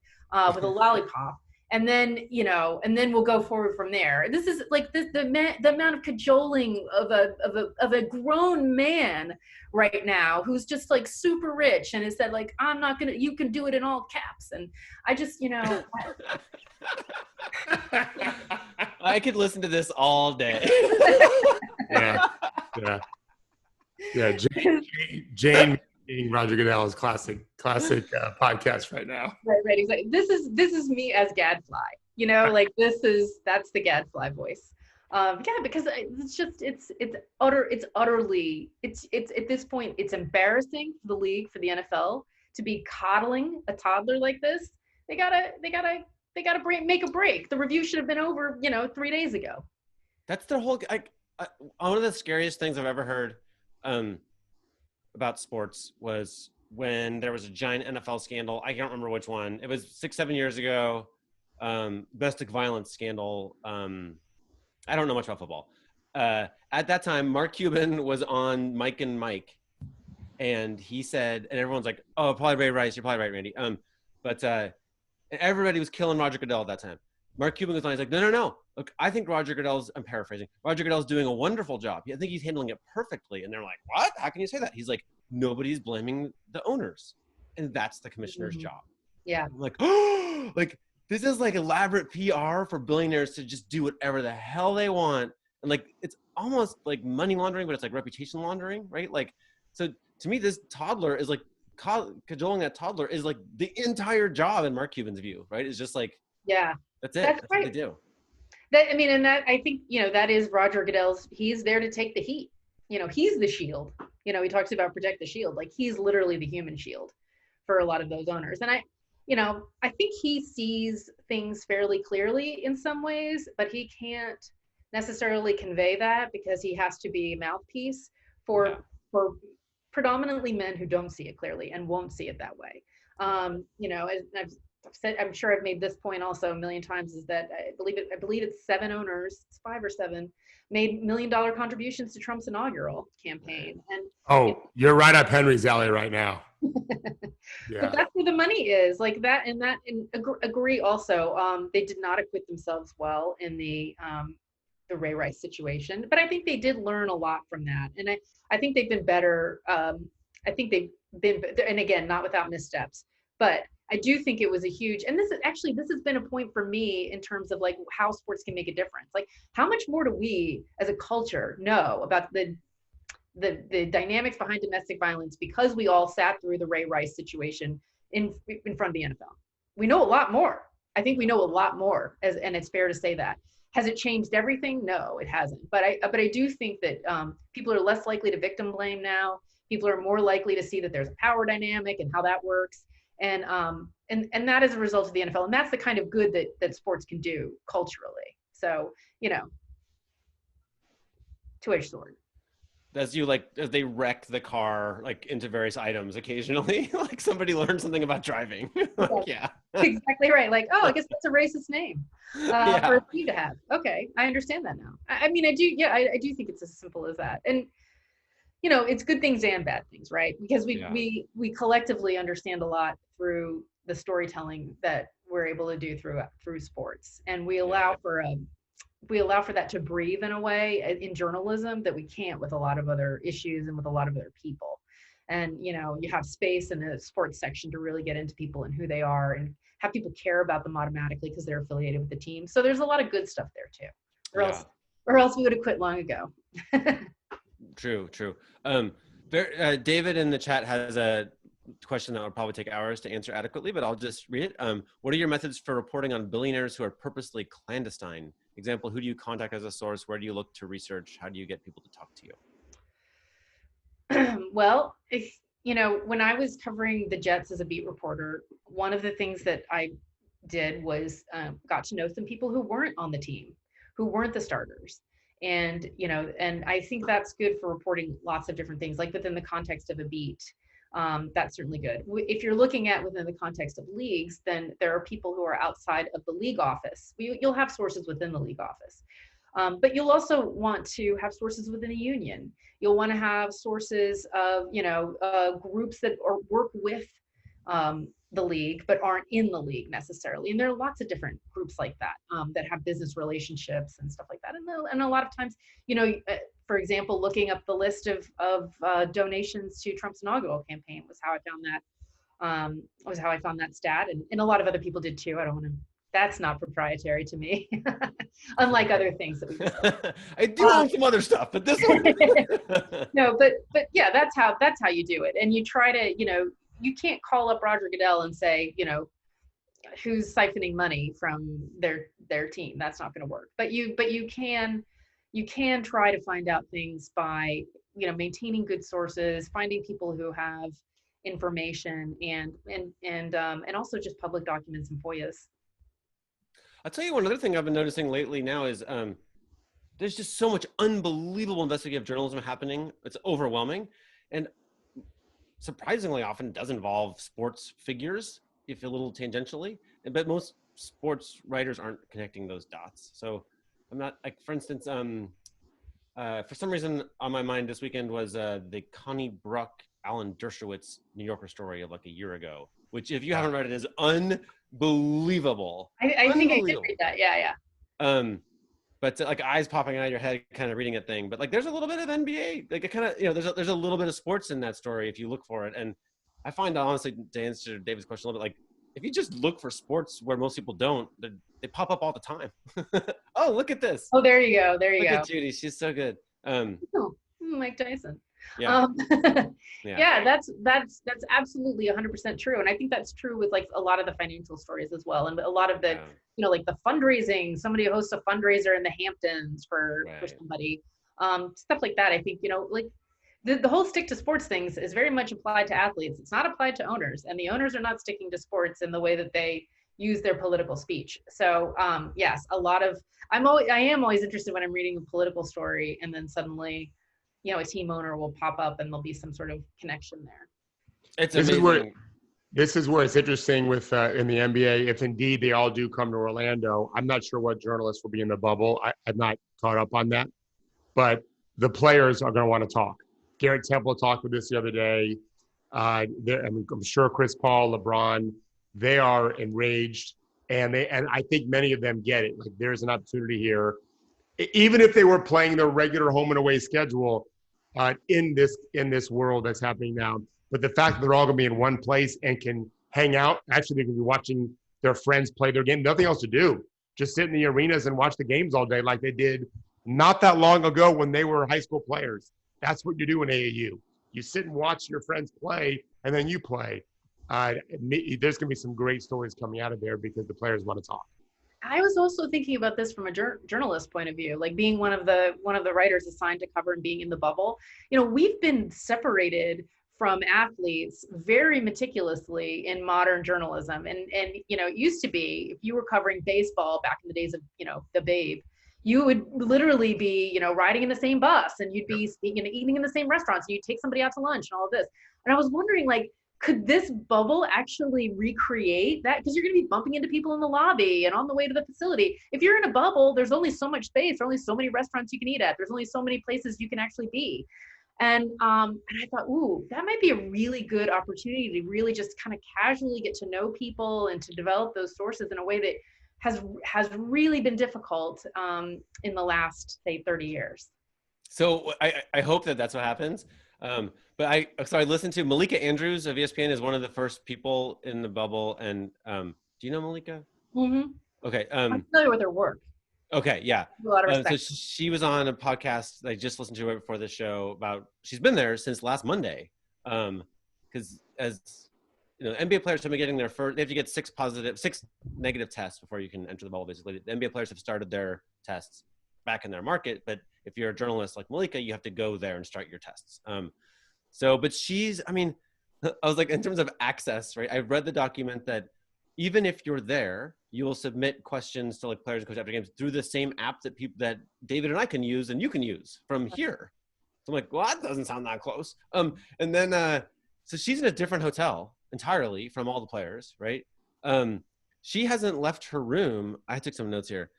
with a lollipop. And then, we'll go forward from there. This is like the amount of cajoling of a grown man right now who's just like super rich and has said like, I'm not gonna, you can do it in all caps. And I just, I could listen to this all day. Yeah. Jane being Roger Goodell's classic podcast right now. Right. Exactly. This is me as Gadfly. Like that's the Gadfly voice. Because it's utterly at this point it's embarrassing for the league, for the NFL to be coddling a toddler like this. They gotta make a break. The review should have been over 3 days ago. That's the whole one of the scariest things I've ever heard about sports was when there was a giant NFL scandal. I can't remember which one. It was 6-7 years ago. Domestic violence scandal. I don't know much about football. At that time, Mark Cuban was on Mike and Mike, and he said, and everyone's like, "Oh, probably Ray Rice. You're probably right, Randy." But everybody was killing Roger Goodell at that time. Mark Cuban was on. He's like, "No. Look, I think Roger Goodell's. I'm paraphrasing. Roger Goodell's doing a wonderful job. I think he's handling it perfectly." And they're like, "What? How can you say that?" He's like, "Nobody's blaming the owners, and that's the commissioner's job." Yeah. I'm like, oh, like. This is like elaborate PR for billionaires to just do whatever the hell they want. And like, it's almost like money laundering, but it's like reputation laundering, right? Like, so to me, this toddler is like, cajoling that toddler is like the entire job in Mark Cuban's view, right? It's just like, yeah, that's it. That's right. What they do. And that, I think, that is Roger Goodell's, he's there to take the heat. He's the shield. He talks about protect the shield. Like he's literally the human shield for a lot of those owners. And I think he sees things fairly clearly in some ways, but he can't necessarily convey that because he has to be a mouthpiece for predominantly men who don't see it clearly and won't see it that way. As I've said, I'm sure I've made this point also a million times, is that I believe it's 7 owners, it's 5 or 7, made $1 million contributions to Trump's inaugural campaign. And you're right up Henry's alley right now. Yeah. But that's where the money is, like that, and agree also. They did not acquit themselves well in the Ray Rice situation, but I think they did learn a lot from that, and I think they've been better. I think they've been, and again, not without missteps, but I do think it was a huge, and this has been a point for me in terms of like how sports can make a difference. Like how much more do we as a culture know about the dynamics behind domestic violence because we all sat through the Ray Rice situation in front of the NFL. We know a lot more. I think we know a lot more, and it's fair to say that. Has it changed everything? No, it hasn't. But I do think that people are less likely to victim blame now. People are more likely to see that there's a power dynamic and how that works. And that is a result of the NFL. And that's the kind of good that sports can do culturally. So, two-edged sword. as you like, as they wreck the car like into various items occasionally, like somebody learned something about driving. Like, yeah. Exactly right. Like, oh, I guess that's a racist name Yeah. for a team to have. Okay, I understand that now. I mean, I do. Yeah, I do think it's as simple as that. And you know, it's good things and bad things, right? Because we collectively understand a lot through the storytelling that we're able to do through sports, and we allow for that to breathe in a way in journalism that we can't with a lot of other issues and with a lot of other people. And you know, you have space in the sports section to really get into people and who they are, and have people care about them automatically because they're affiliated with the team. So there's a lot of good stuff there too. Or else we would have quit long ago. True. David in the chat has a question that would probably take hours to answer adequately, but I'll just read it. What are your methods for reporting on billionaires who are purposely clandestine? Example, who do you contact as a source? Where do you look to research? How do you get people to talk to you? Well, you know, when I was covering the Jets as a beat reporter, one of the things that I did was got to know some people who weren't on the team, who weren't the starters. And, you know, and I think that's good for reporting lots of different things, like within the context of a beat. That's certainly good. If you're looking at within the context of leagues, then there are people who are outside of the league office. You'll have sources within the league office, but you'll also want to have sources within a union. You'll want to have sources of, you know, groups that work with the league, but aren't in the league necessarily. And there are lots of different groups like that that have business relationships and stuff like that. And a lot of times, you know, for example, looking up the list of donations to Trump's inaugural campaign was how I found that. Was how I found that stat, and a lot of other people did too. I don't want to. That's not proprietary to me, unlike other things that we do. I do own some other stuff, but this one. No, but yeah, that's how you do it, and you try to, you know. You can't call up Roger Goodell and say, you know, who's siphoning money from their team. That's not going to work. But you can try to find out things by, you know, maintaining good sources, finding people who have information, and also just public documents and FOIAs. I'll tell you one other thing I've been noticing lately now is there's just so much unbelievable investigative journalism happening. It's overwhelming, and surprisingly often does involve sports figures, if a little tangentially, but most sports writers aren't connecting those dots. So I'm not, like, for instance, for some reason on my mind this weekend was the Connie Bruck, Alan Dershowitz New Yorker story of like a year ago, which if you haven't read it is unbelievable. I think I did read that, yeah. But like eyes popping out of your head kind of reading a thing, but like there's a little bit of NBA, like it kind of, you know, there's a little bit of sports in that story if you look for it. And I find, honestly, to answer David's question a little bit, like if you just look for sports where most people don't, they pop up all the time. Oh, look at this. Oh, there you go. Look at Judy, she's so good. Mike Tyson. Yeah. Yeah, that's absolutely 100% true. And I think that's true with like a lot of the financial stories as well. And a lot of the, you know, like the fundraising, somebody hosts a fundraiser in the Hamptons for somebody, stuff like that. I think, you know, like the whole stick to sports things is very much applied to athletes. It's not applied to owners, and the owners are not sticking to sports in the way that they use their political speech. So yes, a lot of, I am always interested when I'm reading a political story and then suddenly, you know, a team owner will pop up and there'll be some sort of connection there. It's amazing. This is where it's interesting with in the NBA. If indeed they all do come to Orlando, I'm not sure what journalists will be in the bubble. I'm not caught up on that, but the players are going to want to talk. Garrett Temple talked with this the other day. I'm sure Chris Paul, LeBron, they are enraged, and I think many of them get it. Like there's an opportunity here, even if they were playing their regular home and away schedule in this world that's happening now. But the fact that they're all going to be in one place and can hang out, actually they can be watching their friends play their game, nothing else to do, just sit in the arenas and watch the games all day like they did not that long ago when they were high school players. That's what you do in AAU. You sit and watch your friends play, and then you play. There's going to be some great stories coming out of there because the players want to talk. I was also thinking about this from a journalist point of view, like being one of the writers assigned to cover and being in the bubble. You know, we've been separated from athletes very meticulously in modern journalism. And you know, it used to be if you were covering baseball back in the days of, you know, the Babe, you would literally be, riding in the same bus, and you'd be eating in the same restaurants, and you'd take somebody out to lunch and all of this. And I was wondering, like, could this bubble actually recreate that? Because you're going to be bumping into people in the lobby and on the way to the facility. If you're in a bubble, there's only so much space. There are only so many restaurants you can eat at. There's only so many places you can actually be. And I thought, ooh, that might be a really good opportunity to really just kind of casually get to know people and to develop those sources in a way that has really been difficult in the last, say, 30 years. So I hope that that's what happens. But I listened to Malika Andrews of ESPN is one of the first people in the bubble. And do you know Malika? Mm-hmm. Okay. I'm familiar with her work. Okay, yeah. A lot of respect. So she was on a podcast I just listened to right before the show about, she's been there since last Monday. Because as you know, NBA players have been getting their first, they have to get 6 negative tests before you can enter the bubble, basically. The NBA players have started their tests back in their market, but if you're a journalist like Malika, you have to go there and start your tests. But I was like, in terms of access, right? I read the document that even if you're there, you will submit questions to like players and coaches after games through the same app that David and I can use and you can use from here. So I'm like, well, that doesn't sound that close. So she's in a different hotel entirely from all the players, right? She hasn't left her room. I took some notes here.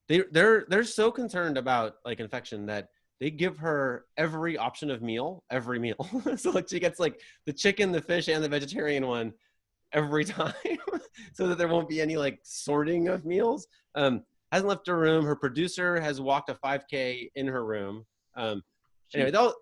They're so concerned about like infection that they give her every option of meal, every meal. So like she gets like the chicken, the fish, and the vegetarian one every time so that there won't be any like sorting of meals. Hasn't left her room. Her producer has walked a 5K in her room. Anyway, they'll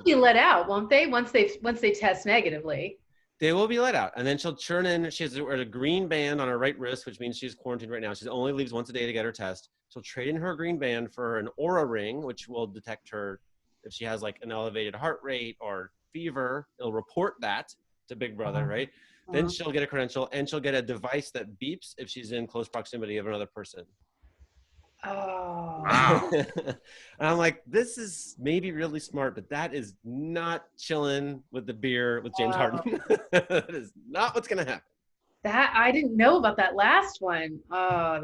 be let out, won't they? Once they test negatively. They will be let out, and then she'll churn in. She has a green band on her right wrist, which means she's quarantined right now. She only leaves once a day to get her test. She'll trade in her green band for an Aura ring, which will detect her if she has like an elevated heart rate or fever. It'll report that to Big Brother, right? Then she'll get a credential, and she'll get a device that beeps if she's in close proximity of another person. Oh. Wow. And I'm like, this is maybe really smart, but that is not chilling with the beer with James Harden. That is not what's going to happen. That I didn't know about that last one. Oh,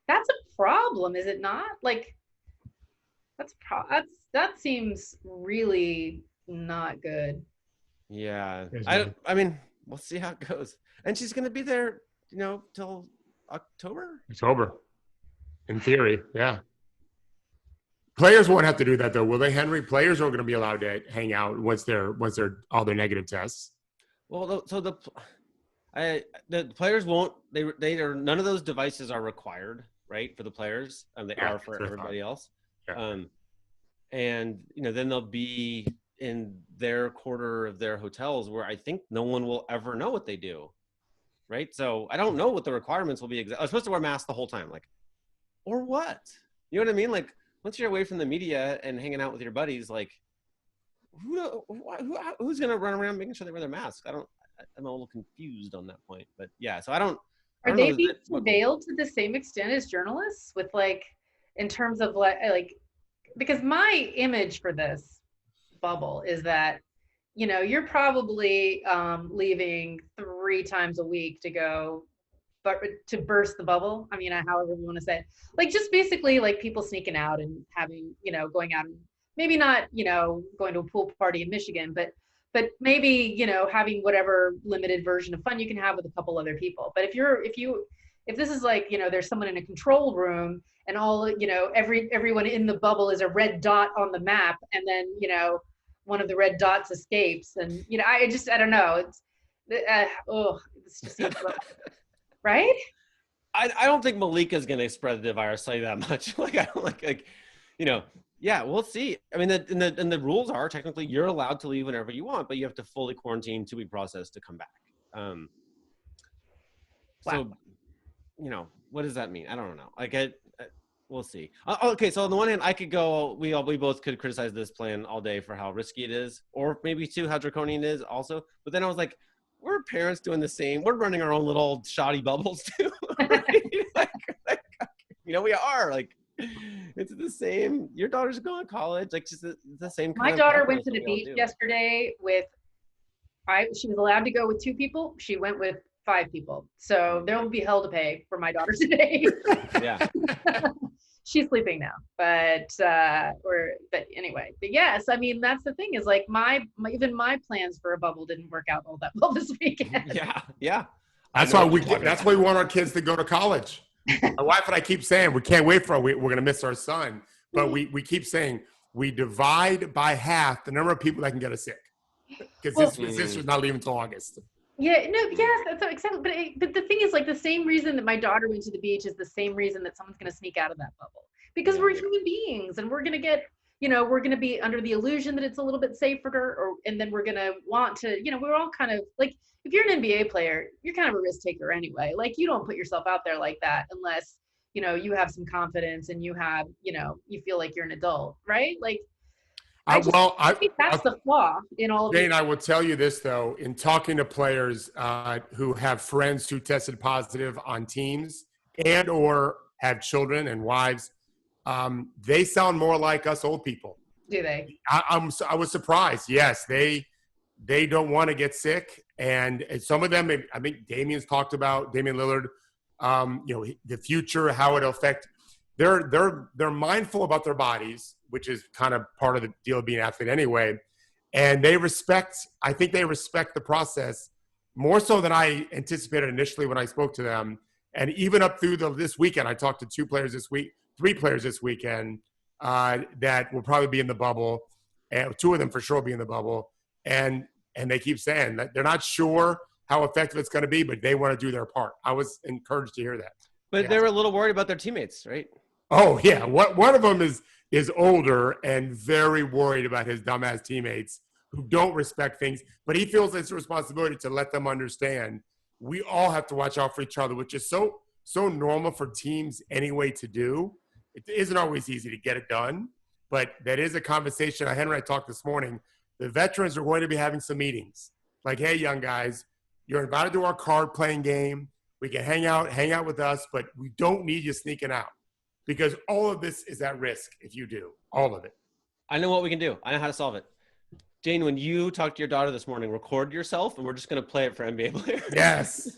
that's a problem, is it not? Like, that seems really not good. Yeah. I mean, we'll see how it goes. And she's going to be there, till October, in theory. Yeah. Players won't have to do that though, will they, Henry? Players are going to be allowed to hang out once they're all their negative tests. Well, so the players won't. They are, none of those devices are required, right, for the players. They are for everybody else. Yeah. And then they'll be in their quarter of their hotels where I think no one will ever know what they do. Right. So I don't know what the requirements will be. I'm supposed to wear masks the whole time. Like, or what? You know what I mean? Like, once you're away from the media and hanging out with your buddies, like, who's going to run around making sure they wear their masks? I'm a little confused on that point. But yeah, so I don't. Are they being surveilled to the same extent as journalists with like, in terms of like, because my image for this bubble is that, you're probably leaving 3 times a week to go, but to burst the bubble. I mean, however you want to say it. Like, just basically like people sneaking out and having, going out and maybe not, going to a pool party in Michigan, but maybe, having whatever limited version of fun you can have with a couple other people. But if this is like, there's someone in a control room and all, everyone in the bubble is a red dot on the map, and then, one of the red dots escapes, and I don't know. It's just seems right. I don't think Malika's gonna spread the virus like that much. Like, I don't yeah, we'll see. I mean, and the rules are technically you're allowed to leave whenever you want, but you have to fully quarantine 2-week process to come back. So, what does that mean? I don't know. Like, we'll see. Okay, so on the one hand, I could go. We both could criticize this plan all day for how risky it is, or maybe too how draconian it is, also. But then I was like, we're parents doing the same. We're running our own little shoddy bubbles too. Right? We are like. It's the same. Your daughter's going to college, like just the same. My daughter went to the beach yesterday with. She was allowed to go with 2 people. She went with 5 people. So there will be hell to pay for my daughter today. Yeah. She's sleeping now, but anyway, but yes, I mean, that's the thing is like even my plans for a bubble didn't work out all that well this weekend. Yeah. That's why we want our kids to go to college. My wife and I keep saying we can't wait for we're going to miss our son, but we keep saying we divide by half the number of people that can get us sick because his sister's not leaving until August. Yeah, no, yes, that's so exactly. But the thing is, like, the same reason that my daughter went to the beach is the same reason that someone's going to sneak out of that bubble, because we're human beings and we're going to get, we're going to be under the illusion that it's a little bit safer, and then we're going to want to, we're all kind of like, if you're an NBA player, you're kind of a risk taker anyway. Like, you don't put yourself out there like that unless, you have some confidence and you have, you feel like you're an adult, right? Like, I think that's the flaw in all of it. Jane, I will tell you this, though, in talking to players who have friends who tested positive on teams and or have children and wives, they sound more like us old people. Do they? I was surprised. Yes, they don't want to get sick. And some of them, I think Damian Lillard, the future, how it'll affect. They're mindful about their bodies, which is kind of part of the deal of being an athlete anyway. And I think they respect the process more so than I anticipated initially when I spoke to them. And even up through this weekend, I talked to 3 players this weekend that will probably be in the bubble. And 2 of them for sure will be in the bubble. And they keep saying that they're not sure how effective it's going to be, but they want to do their part. I was encouraged to hear that. But they were a little worried about their teammates, right? Oh, yeah. One of them is older and very worried about his dumbass teammates who don't respect things, but he feels it's a responsibility to let them understand we all have to watch out for each other, which is so normal for teams anyway to do. It isn't always easy to get it done, but that is a conversation. Henry and I talked this morning. The veterans are going to be having some meetings. Like, hey, young guys, you're invited to our card playing game. We can hang out with us, but we don't need you sneaking out because all of this is at risk if you do. All of it. I know what we can do. I know how to solve it. Jane, when you talk to your daughter this morning, record yourself, and we're just going to play it for NBA players. Yes.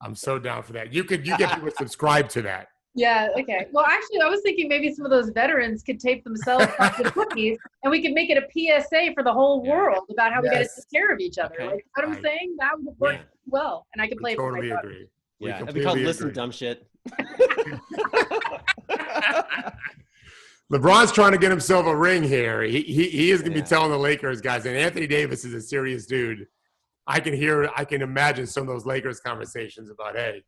I'm so down for that. You get people to subscribe to that. Yeah, okay. Well, actually, I was thinking maybe some of those veterans could tape themselves up with cookies, and we could make it a PSA for the whole world about how we got to take care of each other. Okay. Like, what I'm saying? That would work well, and I could play it for my daughter. Agree. Yeah, it'd be called Listen Dumb Shit. LeBron's trying to get himself a ring here. He is going to be telling the Lakers guys, and Anthony Davis is a serious dude. I can imagine some of those Lakers conversations about, hey,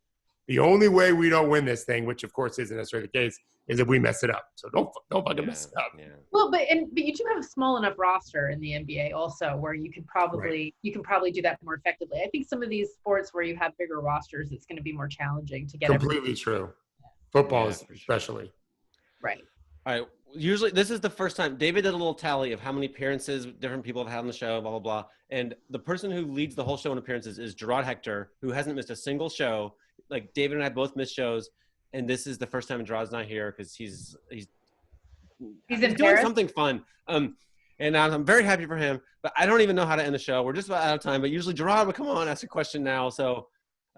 the only way we don't win this thing, which of course isn't necessarily the case, is if we mess it up. So don't fucking mess it up. Yeah. Well, but you do have a small enough roster in the NBA also where you can probably do that more effectively. I think some of these sports where you have bigger rosters, it's going to be more challenging to get completely true. Football is especially. Right. All right. Usually, this is the first time David did a little tally of how many appearances different people have had on the show, blah, blah, blah. And the person who leads the whole show in appearances is Gerard Hector, who hasn't missed a single show. Like, David and I both missed shows. And this is the first time Gerard's not here because he's doing something fun. And I'm very happy for him. But I don't even know how to end the show. We're just about out of time. But usually Gerard would come on, ask a question now. So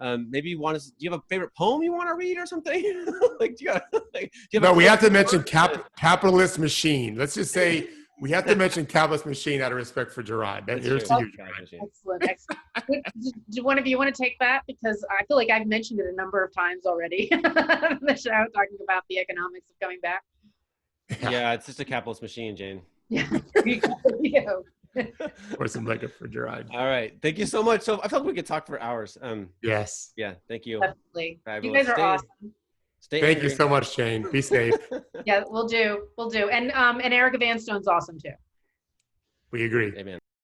maybe do you have a favorite poem you want to read or something? We have to mention capitalist machine. Let's just say we have to mention capitalist machine out of respect for Gerard. Here's to you, Gerard. Excellent. Do one of you want to take that? Because I feel like I've mentioned it a number of times already in the show, talking about the economics of coming back. Yeah, it's just a capitalist machine, Jane. Yeah. There you go. Or some liquor for Gerard. All right. Thank you so much. So I felt like we could talk for hours. Yes. Yeah. Thank you. Definitely. Fabulous. You guys are awesome. Thank you so much, Jane. Be safe. Yeah, we'll do. And Erica Vanstone's awesome too. We agree. Amen.